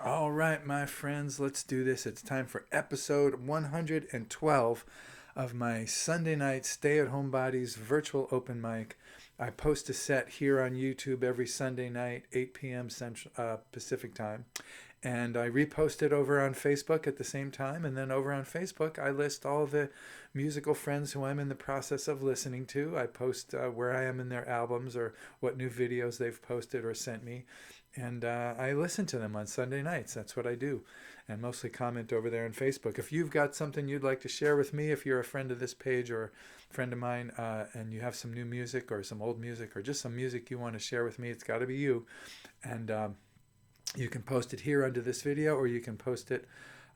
All right, my friends, let's do this. It's time for episode 112 of my Sunday night Stay-at-Homebodies virtual open mic. I post a set here on YouTube every Sunday night, 8 p.m. Pacific time. And I repost it over on Facebook at the same time. And then over on Facebook, I list all the musical friends who I'm in the process of listening to. I post where I am in their albums or what new videos they've posted or sent me. And I listen to them on Sunday nights. That's what I do. And mostly comment over there on Facebook. If you've got something you'd like to share with me, if you're a friend of this page or a friend of mine, and you have some new music or some old music or just some music you want to share with me, it's got to be you. And you can post it here under this video, or you can post it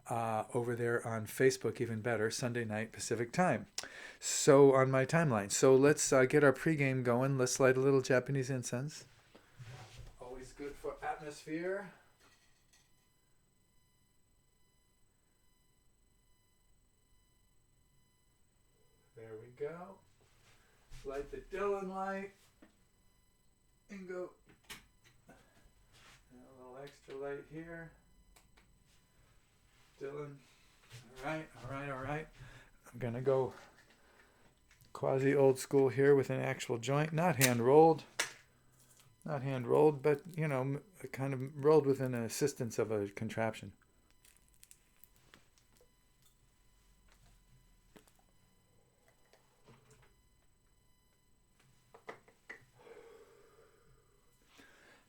over there on Facebook, even better, Sunday night Pacific time. So on my timeline. So let's get our pregame going. Let's light a little Japanese incense. Always good for atmosphere. There we go. Light the Dylan light. And go. And a little extra light here. Dylan. All right. I'm going to go quasi old school here with an actual joint. Not hand rolled, but, kind of rolled with an assistance of a contraption.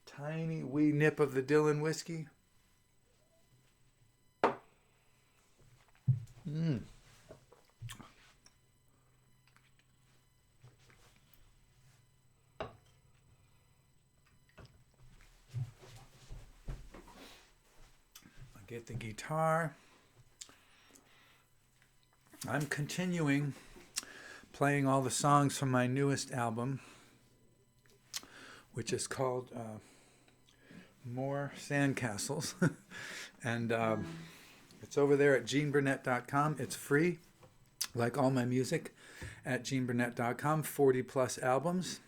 Tiny wee nip of the Dylan whiskey. Get the guitar. I'm continuing playing all the songs from my newest album, which is called More Sandcastles. And it's over there at geneburnett.com. It's free, like all my music, at geneburnett.com. 40 plus albums.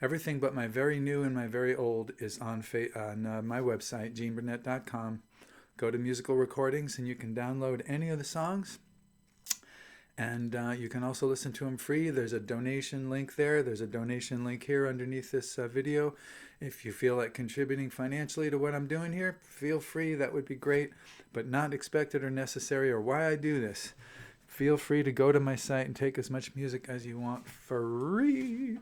Everything but my very new and my very old is on my website, geneburnett.com. Go to musical recordings and you can download any of the songs. And you can also listen to them free. There's a donation link there. There's a donation link here underneath this video. If you feel like contributing financially to what I'm doing here, feel free. That would be great, but not expected or necessary, or why I do this. Feel free to go to my site and take as much music as you want free.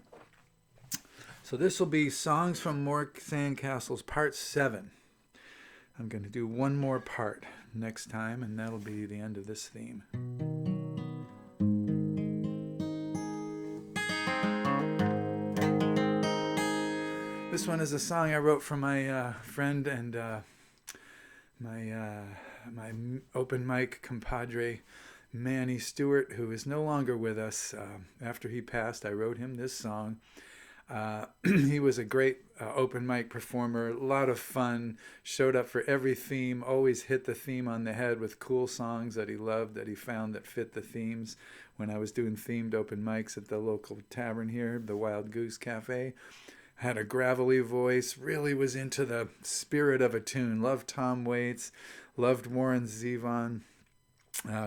So this will be Songs from More Sandcastles, Part 7. I'm going to do one more part next time, and that'll be the end of this theme. This one is a song I wrote for my friend and my open mic compadre, Manny, Stuart, who is no longer with us. After he passed, I wrote him this song. He was a great open mic performer, a lot of fun, showed up for every theme, always hit the theme on the head with cool songs that he loved, that he found that fit the themes. When I was doing themed open mics at the local tavern here, the Wild Goose Cafe, had a gravelly voice, really was into the spirit of a tune, loved Tom Waits, loved Warren Zevon.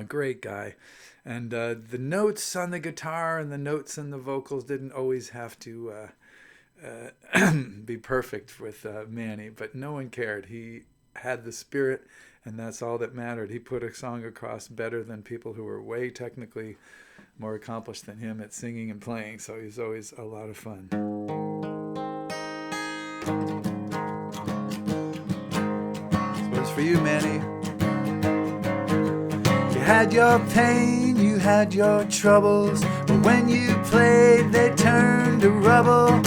Great guy. And the notes on the guitar and the notes and the vocals didn't always have to be perfect with Manny, but no one cared. He had the spirit, and that's all that mattered. He put a song across better than people who were way technically more accomplished than him at singing and playing, so he's always a lot of fun. This one's for you, Manny. You had your pain, you had your troubles, but when you played they turned to rubble,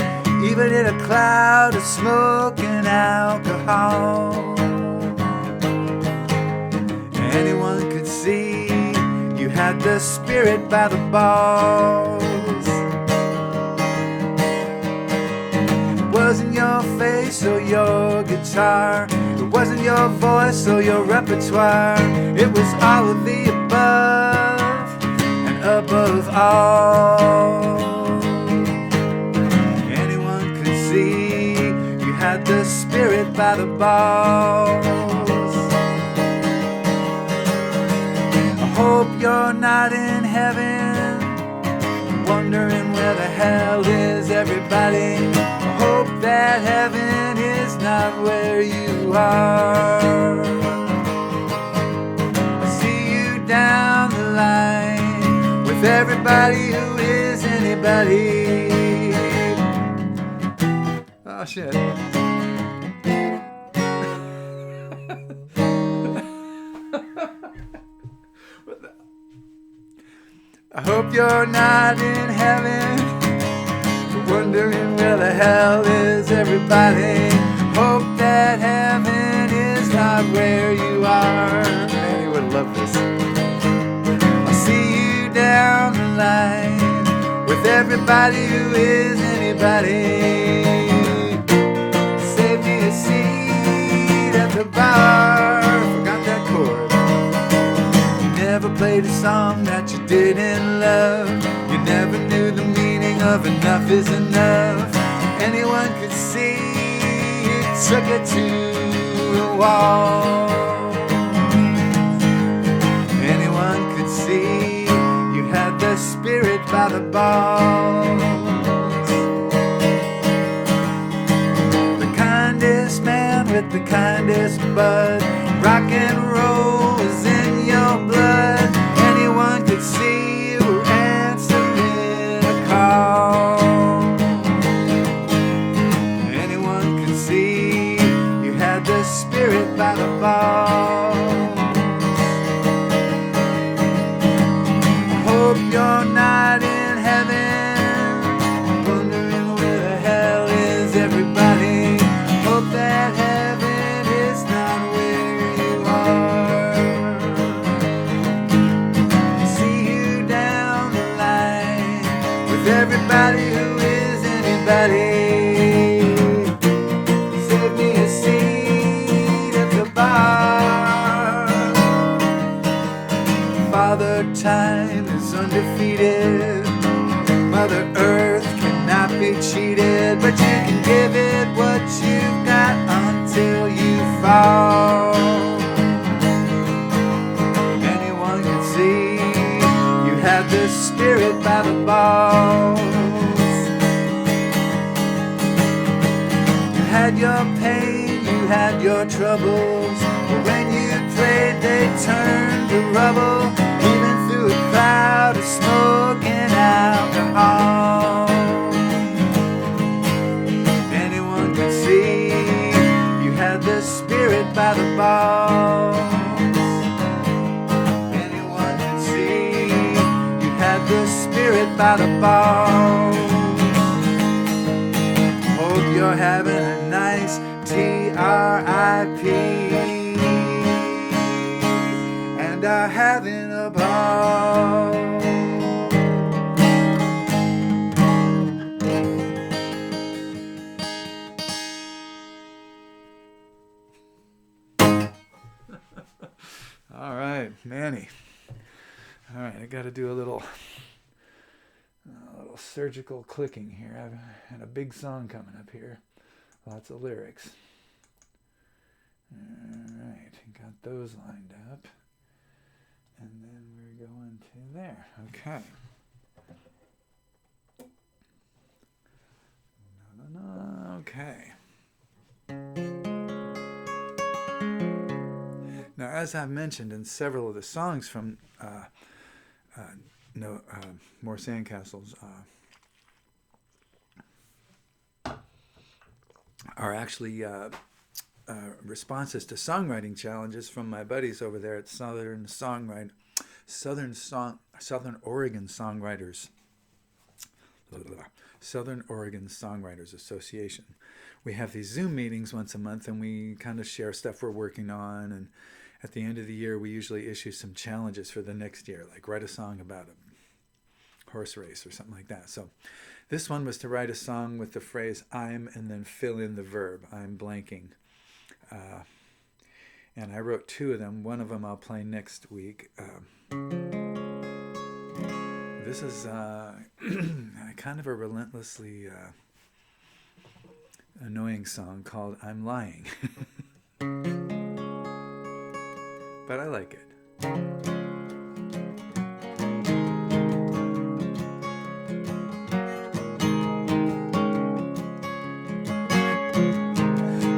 even in a cloud of smoke and alcohol. Anyone could see you had the spirit by the balls. It wasn't your face or your guitar, it wasn't your voice or your repertoire, it was all of the above and above all. Anyone could see you had had the Spirit by the balls. I hope you're not in heaven, wondering where the hell is everybody. I hope that heaven is not where you are. I see you down the line with everybody who is anybody. Oh shit. I hope you're not in heaven, wondering where the hell is everybody. Hope that heaven is not where you are. Manny would love this. I see you down the line with everybody who is anybody. Save me a seat at the bar. Forgot that chord. Never played a song that you didn't love. You never knew the meaning of enough is enough. Anyone could see you took it to the wall. Anyone could see you had the Spirit by the balls. The kindest man with the kindest bud. Rock and roll is in your blood. Anyone could see you were answering a call. Anyone could see you had the Spirit by the balls. I hope you're not in heaven, wondering where the hell is everybody. Hope that heaven is not where you are. See you down the line with everybody who is anybody. Save me a seat at the bar. Father Time is undefeated. Mother Earth cannot be cheated, but you can give it what you've got until you fall. Anyone can see you had the Spirit by the balls. You had your pain, you had your troubles, but when you prayed they turned to rubble. Even through a cloud of smoke and alcohol. Anyone could see you had the Spirit by the balls. Anyone could see you had the Spirit by the balls. Hope you're having a nice TRIP and are having a ball. All right, Manny. All right, I got to do a little surgical clicking here. I've had a big song coming up here. Lots of lyrics. All right, got those lined up. And then we're going to there. Okay. No. Okay. Now, as I've mentioned in several of the songs from More Sandcastles are actually responses to songwriting challenges from my buddies over there at Southern Oregon Songwriters Association. We have these Zoom meetings once a month, and we kind of share stuff we're working on. And at the end of the year, we usually issue some challenges for the next year, like write a song about a horse race or something like that. So this one was to write a song with the phrase "I'm" and then fill in the verb. I'm blanking. And I wrote two of them. One of them I'll play next week. This is kind of a relentlessly annoying song called I'm Lying. But I like it.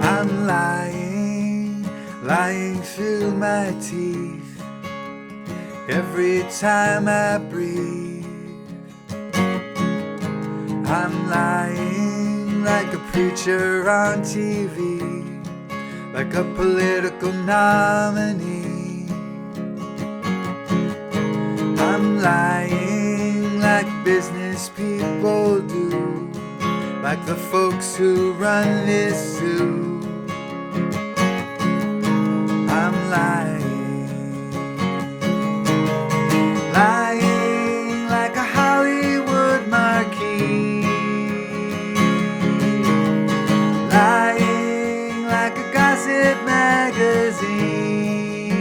I'm lying through my teeth every time I breathe. I'm lying like a preacher on TV, like a political nominee. I'm lying like business people do, like the folks who run this zoo. I'm lying like a Hollywood marquee, lying like a gossip magazine.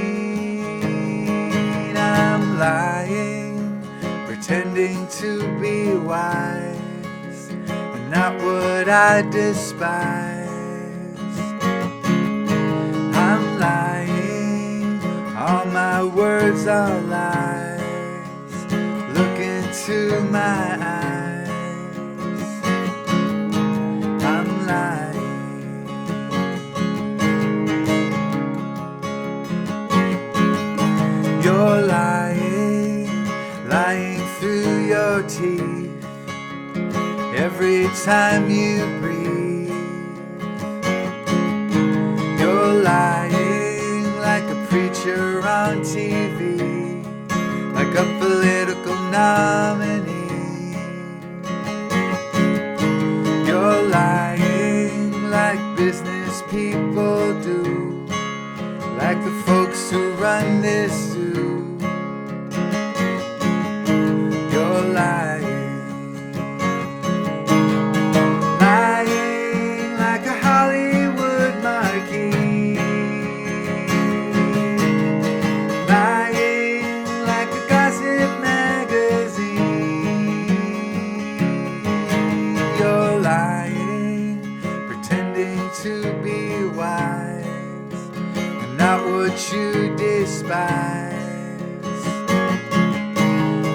I'm lying, pretending to be wise, and not what I despise. I'm lying, all my words are lies. Look into my eyes. I'm lying. You're lying through your teeth every time you breathe. You're lying like a preacher on TV, like a political nominee. You're lying like business people do, like the folks who run this zoo. You're lying like a Hollywood marquee, lying like a gossip magazine. You're lying, pretending to be wise, and not what you despise.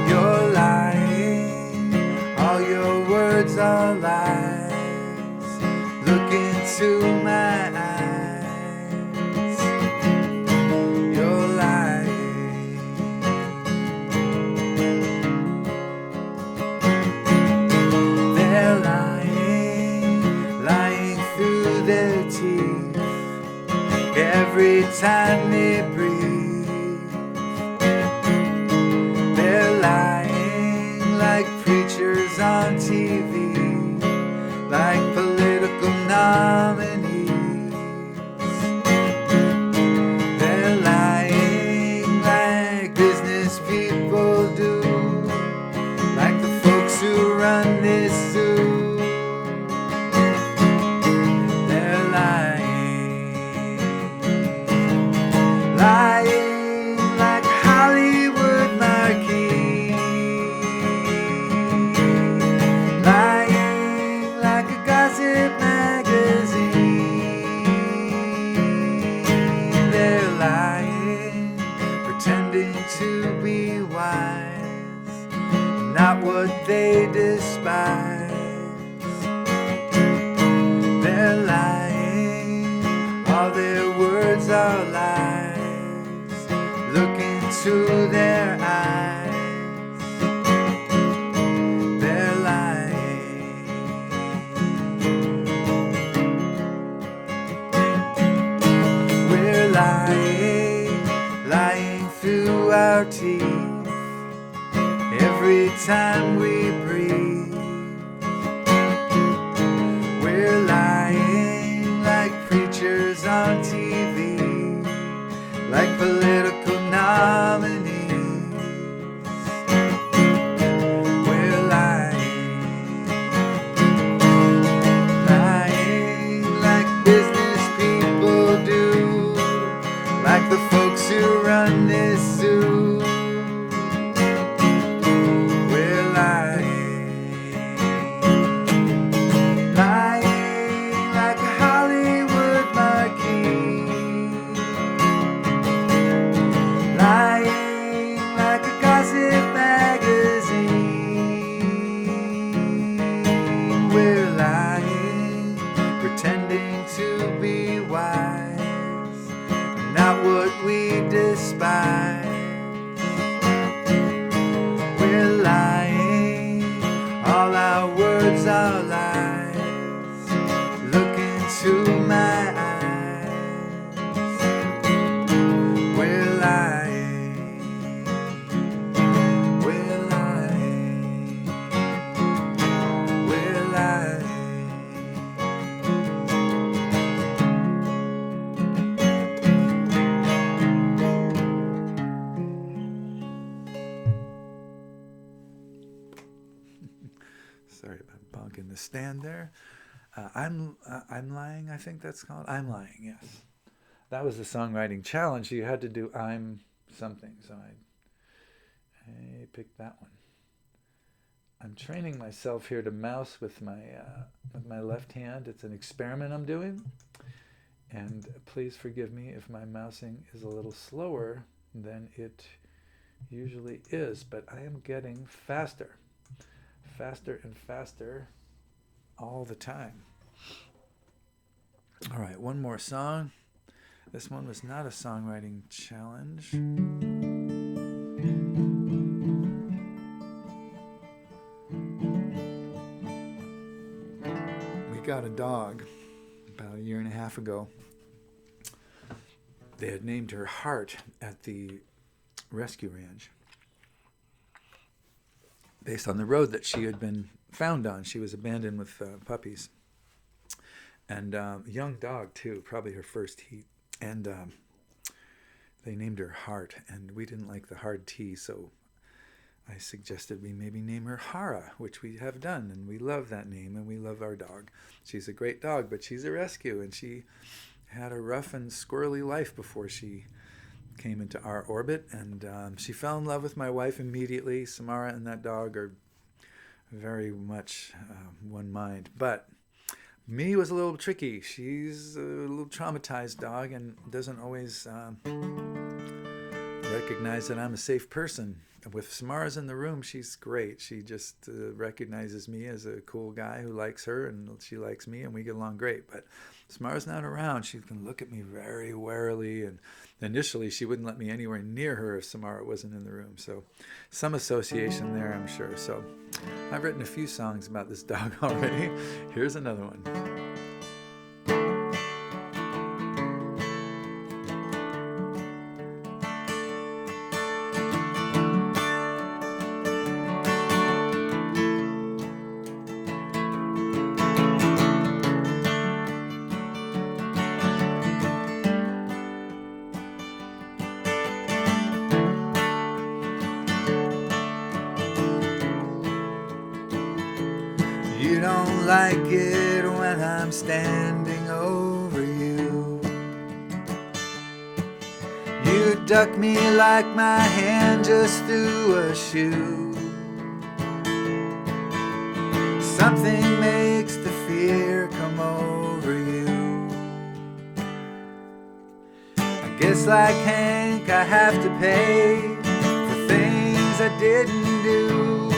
You're lying, all your words are lies. Look into my eyes. You're lying. They're lying through their teeth every time they breathe. They're lying like preachers on TV, like political nominees. They're lying like business people do, like the folks who run this zoo. They're lying like Hollywood marquee, lying like a gossip magazine. They're lying, pretending to be wise, not what they despise. They're lying, all their words are lies. Look into their eyes. They're lying. We're lying through our teeth every time we breathe. We're lying like preachers on TV, like political nominees. We're lying like business people do, like the folks who run this zoo. We're lying to be wise, not what we despise. We're lying, all our words are lies. Look into my eyes. We're lying, we're lying, we're lying. Sorry about bonking the stand there. I'm lying, I think that's called. I'm lying, yes. That was the songwriting challenge. You had to do I'm something, so I picked that one. I'm training myself here to mouse with my left hand. It's an experiment I'm doing. And please forgive me if my mousing is a little slower than it usually is, but I am getting faster and faster all the time. All right, one more song. This one was not a songwriting challenge. We got a dog about a year and a half ago. They had named her Heart at the rescue ranch, based on the road that she had been found on. She was abandoned with puppies. And a young dog, too, probably her first heat. And they named her Heart. And we didn't like the hard T, so I suggested we maybe name her Hara, which we have done. And we love that name, and we love our dog. She's a great dog, but she's a rescue. And she had a rough and squirrely life before she came into our orbit, and she fell in love with my wife immediately. Samara and that dog are very much one mind, but me was a little tricky. She's a little traumatized dog and doesn't always recognize that I'm a safe person. With Samara's in the room, she's great. She just recognizes me as a cool guy who likes her, and she likes me, and we get along great. But Samara's not around. She can look at me very warily, and initially she wouldn't let me anywhere near her if Samara wasn't in the room. So some association there, I'm sure. So I've written a few songs about this dog already. Here's another one. You don't like it when I'm standing over you. You duck me like my hand just through a shoe. Something makes the fear come over you. I guess like Hank, I have to pay for things I didn't do.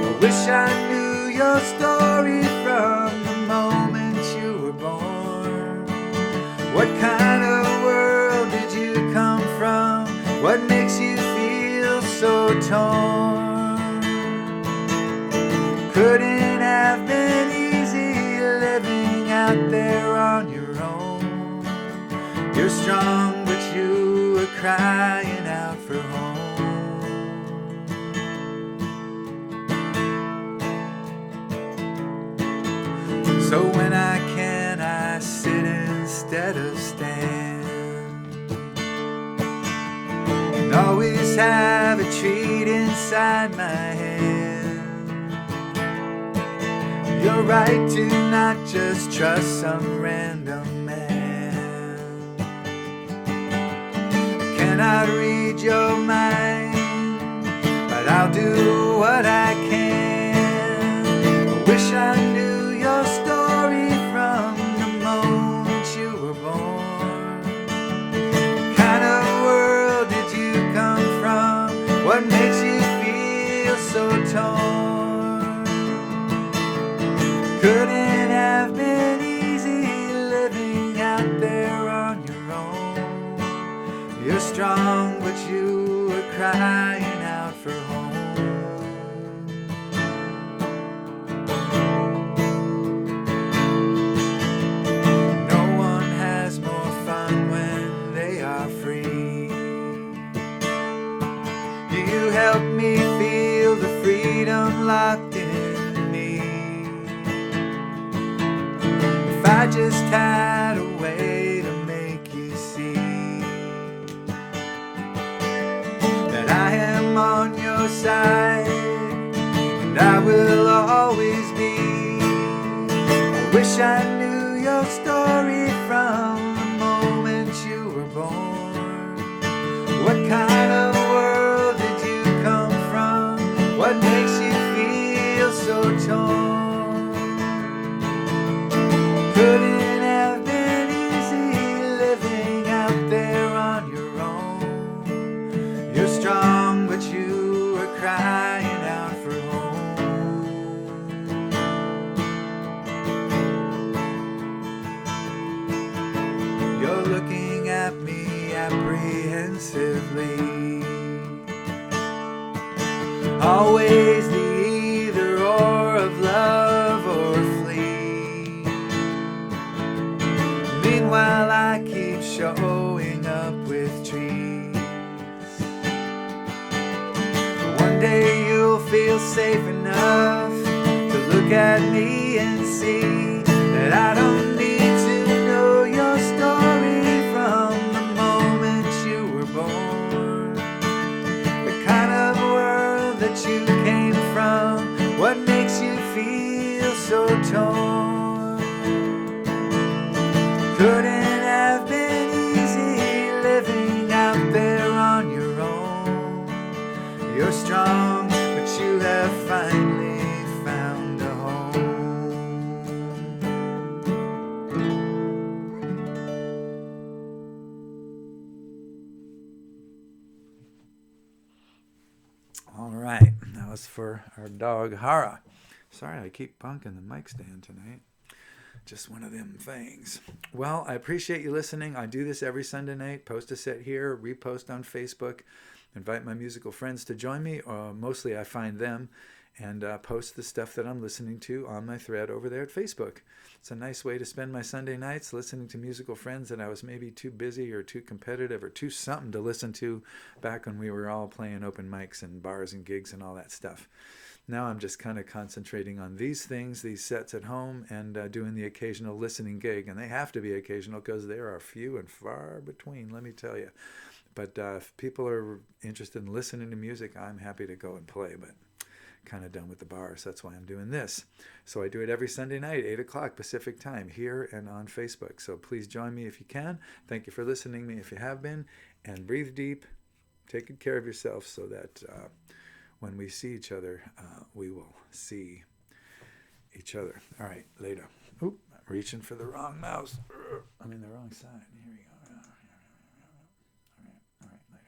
I wish I knew your story from the moment you were born. What kind of world did you come from? What makes you feel so torn? Couldn't have been easy living out there on your own. You're strong, but you were crying out for home. So when I can, I sit instead of stand, and always have a treat inside my hand. You're right to not just trust some random man. I cannot read your mind, but I'll do what I can. I wish I knew your story from the moment you were born. What kind of world did you come from? What makes you feel so torn? Couldn't have been easy strong, but you were crying out for home. No one has more fun when they are free. You help me feel the freedom locked in me. If I just had a way to make you see that I am on your side, and I will always be. I wish I knew your story from the moment you were born. What kind of world did you come from? What makes you feel so torn? Couldn't have been easy living out there on your own. You're strong, but you were crying out for home. You're looking at me apprehensively. Always the either or of love or flee. Meanwhile I keep showing up with trees. One day you'll feel safe enough to look at me and see that I don't need to know your story from the moment you were born. The kind of world that you came from, what makes you feel so torn? Couldn't have been easy living out there on your own. You're strong, but you have finally found a home. All right, that was for our dog Hara. Sorry, I keep bonking the mic stand tonight. Just one of them things. Well, I appreciate you listening. I do this every Sunday night. Post a set here, repost on Facebook, invite my musical friends to join me. Mostly I find them and post the stuff that I'm listening to on my thread over there at Facebook. It's a nice way to spend my Sunday nights, listening to musical friends that I was maybe too busy or too competitive or too something to listen to back when we were all playing open mics and bars and gigs and all that stuff. Now I'm just kind of concentrating on these things, these sets at home, and doing the occasional listening gig. And they have to be occasional because there are few and far between, let me tell you. But if people are interested in listening to music, I'm happy to go and play, but kind of done with the bars. That's why I'm doing this. So I do it every Sunday night, 8 o'clock Pacific time, here and on Facebook. So please join me if you can. Thank you for listening to me if you have been. And breathe deep. Take good care of yourself so that when we see each other, we will see each other. All right, later. Oop, I'm reaching for the wrong mouse. I'm in the wrong side. Here we go.